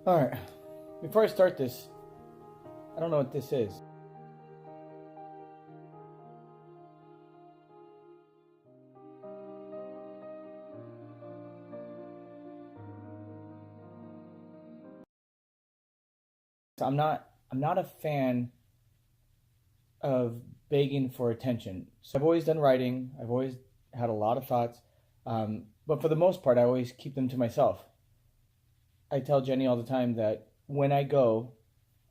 Alright, before I start this, I don't know what this is. I'm not a fan of begging for attention. So I've always done writing, I've always had a lot of thoughts, but for the most part, I always keep them to myself. I tell Jenny all the time that when I go,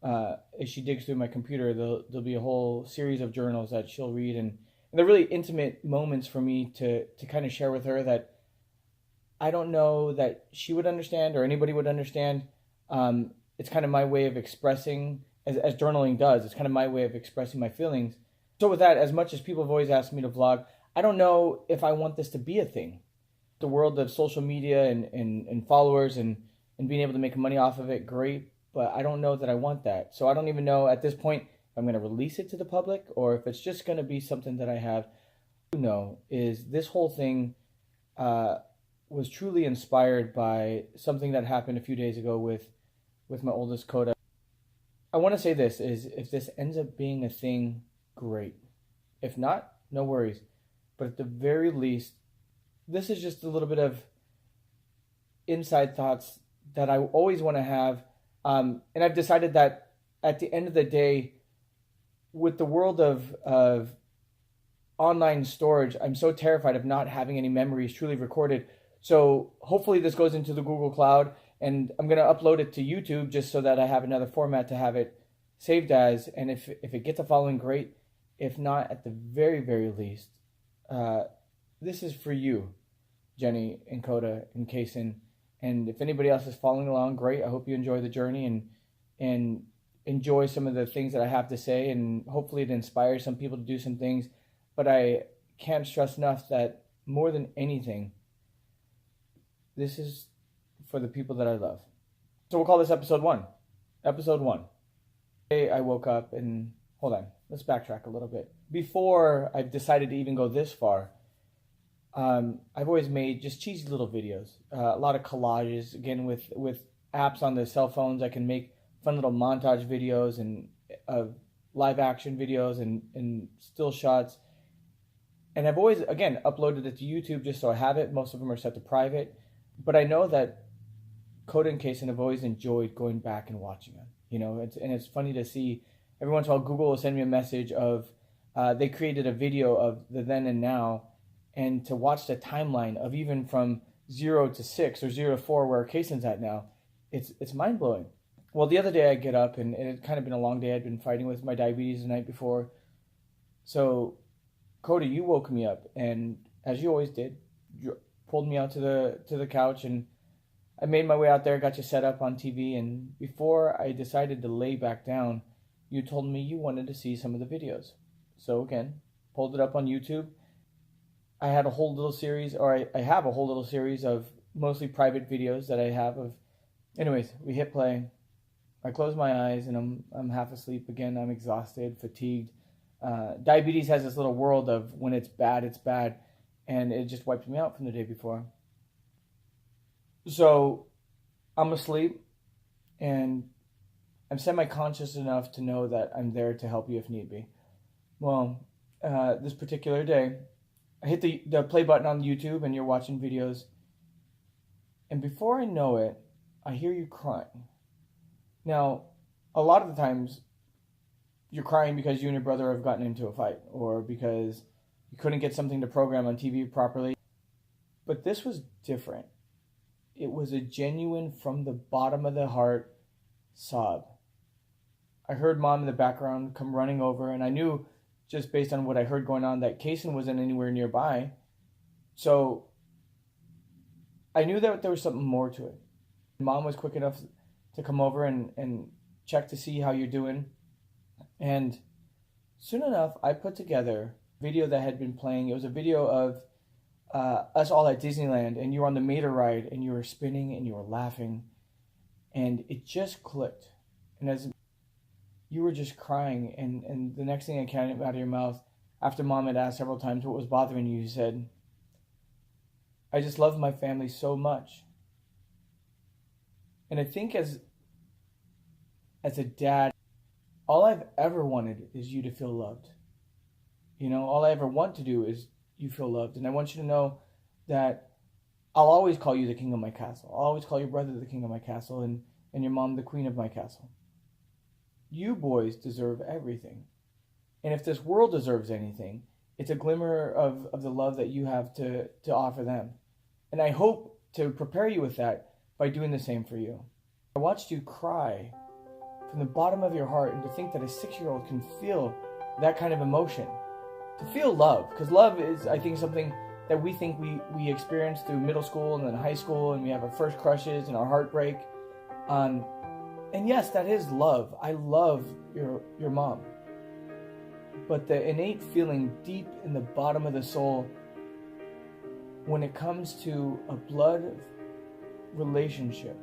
as she digs through my computer, there'll be a whole series of journals that she'll read, and they're really intimate moments for me to kind of share with her that I don't know that she would understand or anybody would understand. It's kind of my way of expressing, as journaling does, it's kind of my way of expressing my feelings. So, with that, as much as people have always asked me to vlog, I don't know if I want this to be a thing. The world of social media and followers and being able to make money off of it, great, but I don't know that I want that. So, I don't even know at this point if I'm going to release it to the public or if it's just going to be something that I have. What I do know is this whole thing was truly inspired by something that happened a few days ago with my oldest Coda. I want to say this is if this ends up being a thing, great. If not, no worries. But at the very least, this is just a little bit of inside thoughts that I always want to have. And I've decided that at the end of the day, with the world of online storage, I'm so terrified of not having any memories truly recorded. So hopefully this goes into the Google Cloud, and I'm going to upload it to YouTube just so that I have another format to have it saved as. And if it gets a following, great. If not, at the very, very least, this is for you, Jenny and Coda and Kaysen. And if anybody else is following along, great. I hope you enjoy the journey and enjoy some of the things that I have to say. And hopefully it inspires some people to do some things. But I can't stress enough that more than anything, this is for the people that I love. So we'll call this episode 1. Episode 1. Today I woke up and, hold on, let's backtrack a little bit. Before I've decided to even go this far, I've always made just cheesy little videos. A lot of collages, again, with apps on the cell phones. I can make fun little montage videos and live action videos and still shots. And I've always, again, uploaded it to YouTube just so I have it. Most of them are set to private. But I know that Coda and Kaysen have always enjoyed going back and watching them. You know, it's funny to see. Every once in a while, Google will send me a message of they created a video of the then and now, and to watch the timeline of even from 0 to 6 or 0 to 4 where Kaysen's at now, it's mind blowing. Well, the other day I get up and it had kind of been a long day. I'd been fighting with my diabetes the night before, so Coda, you woke me up, and as you always did, you pulled me out to the couch, and I made my way out there, got you set up on TV, and before I decided to lay back down, you told me you wanted to see some of the videos. So again, pulled it up on YouTube. I had a whole little series, or I have a whole little series of mostly private videos that I have of. Anyways, we hit play. I close my eyes and I'm half asleep again. I'm exhausted, fatigued. Diabetes has this little world of when it's bad, and it just wiped me out from the day before. So I'm asleep, and I'm semi-conscious enough to know that I'm there to help you if need be. Well, this particular day, I hit the play button on YouTube, and you're watching videos, and before I know it, I hear you crying. Now, a lot of the times, you're crying because you and your brother have gotten into a fight, or because you couldn't get something to program on TV properly. But this was different. It was a genuine, from the bottom of the heart, sob. I heard Mom in the background come running over, and I knew, just based on what I heard going on, that Kaysen wasn't anywhere nearby. So I knew that there was something more to it. Mom was quick enough to come over and check to see how you're doing. And soon enough, I put together a video that had been playing. It was a video of us all at Disneyland, and you were on the Mater ride, and you were spinning, and you were laughing, and it just clicked. And as you were just crying, and the next thing that came out of your mouth, after Mom had asked several times what was bothering you, you said, "I just love my family so much." And I think as as a dad, all I've ever wanted is you to feel loved. All I ever want to do is you feel loved. And I want you to know that I'll always call you the king of my castle. I'll always call your brother the king of my castle and your mom the queen of my castle. You boys deserve everything. And if this world deserves anything, it's a glimmer of the love that you have to offer them. And I hope to prepare you with that by doing the same for you. I watched you cry from the bottom of your heart, and to think that a 6-year-old can feel that kind of emotion. To feel love, because love is, I think, something that we think we experience through middle school and then high school, and we have our first crushes and our heartbreak. And yes, that is love. I love your mom. But the innate feeling deep in the bottom of the soul when it comes to a blood relationship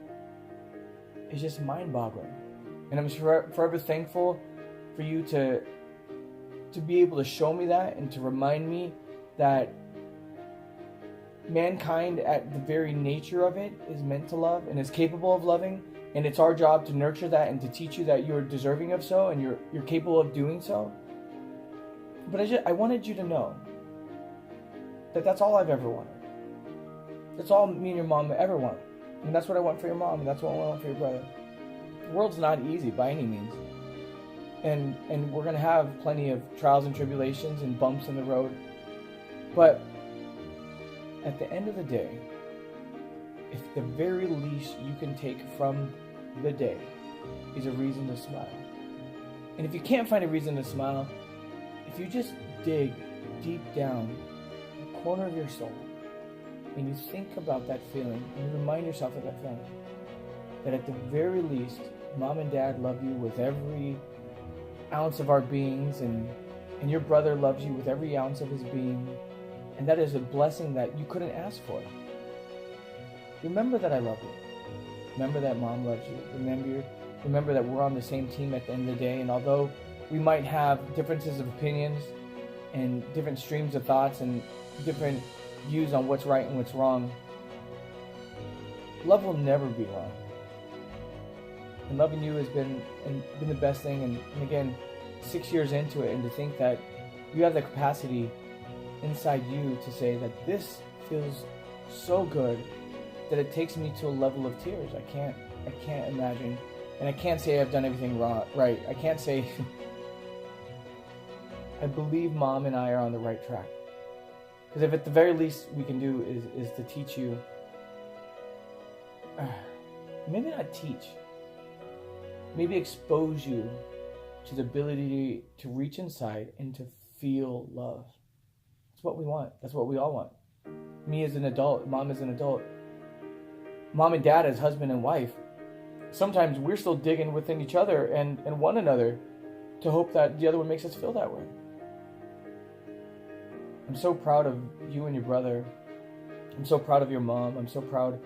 is just mind-boggling. And I'm forever thankful for you to be able to show me that and to remind me that mankind, at the very nature of it, is meant to love and is capable of loving. And it's our job to nurture that and to teach you that you're deserving of so and you're capable of doing so. But I wanted you to know that that's all I've ever wanted. That's all me and your mom ever want. And that's what I want for your mom, and that's what I want for your brother. The world's not easy by any means. And we're going to have plenty of trials and tribulations and bumps in the road. But at the end of the day, if the very least you can take from the day is a reason to smile. And if you can't find a reason to smile, if you just dig deep down the corner of your soul and you think about that feeling and you remind yourself of that feeling, that at the very least, mom and dad love you with every ounce of our beings, and your brother loves you with every ounce of his being, and that is a blessing that you couldn't ask for. Remember that I love you. Remember that mom loves you. Remember that we're on the same team at the end of the day, and although we might have differences of opinions and different streams of thoughts and different views on what's right and what's wrong, love will never be wrong. And loving you has been the best thing. And again, 6 years into it, and to think that you have the capacity inside you to say that this feels so good that it takes me to a level of tears. I can't imagine, and I can't say I've done everything right. I can't say. I believe mom and I are on the right track. Because if at the very least we can do is to teach you, maybe not teach, maybe expose you to the ability to reach inside and to feel love. That's what we want. That's what we all want. Me as an adult, mom as an adult, mom and dad as husband and wife. Sometimes we're still digging within each other and one another to hope that the other one makes us feel that way. I'm so proud of you and your brother. I'm so proud of your mom. I'm so proud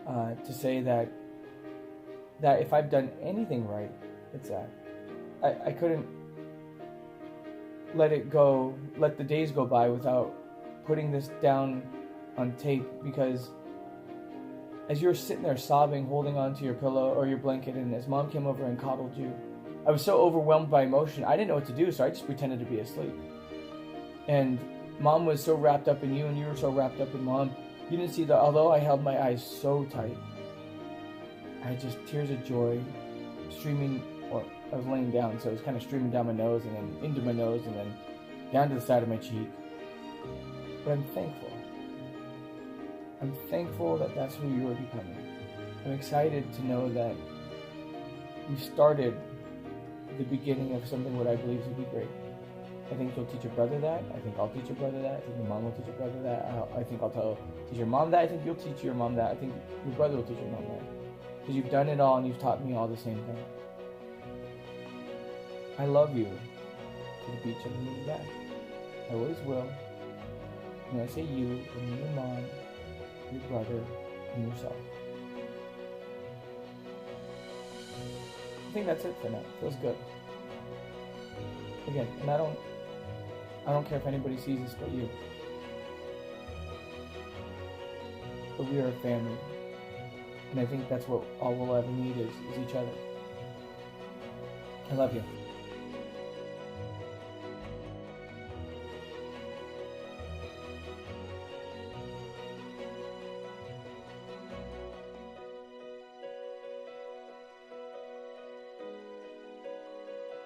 to say that if I've done anything right, it's that. I couldn't let the days go by without putting this down on tape, because as you were sitting there sobbing, holding onto your pillow or your blanket, and as mom came over and coddled you, I was so overwhelmed by emotion, I didn't know what to do, so I just pretended to be asleep. And mom was so wrapped up in you, and you were so wrapped up in mom. You didn't see that, although I held my eyes so tight, I had just tears of joy streaming, or I was laying down, so it was kind of streaming down my nose, and then into my nose, and then down to the side of my cheek. But I'm thankful. I'm thankful that that's who you are becoming. I'm excited to know that we started the beginning of something what I believe will be great. I think you'll teach your brother that. I think I'll teach your brother that. I think your mom will teach your brother that. I think I'll teach your mom that. I think you'll teach your mom that. I think your brother will teach your mom that. Because you've done it all and you've taught me all the same thing. I love you to the beach of me back. I always will. And I say you, and me, your mom, your brother, and yourself. I think that's it for now. Feels good. Again, and I don't care if anybody sees this but you. But we are a family. And I think that's what all we'll ever need is each other. I love you.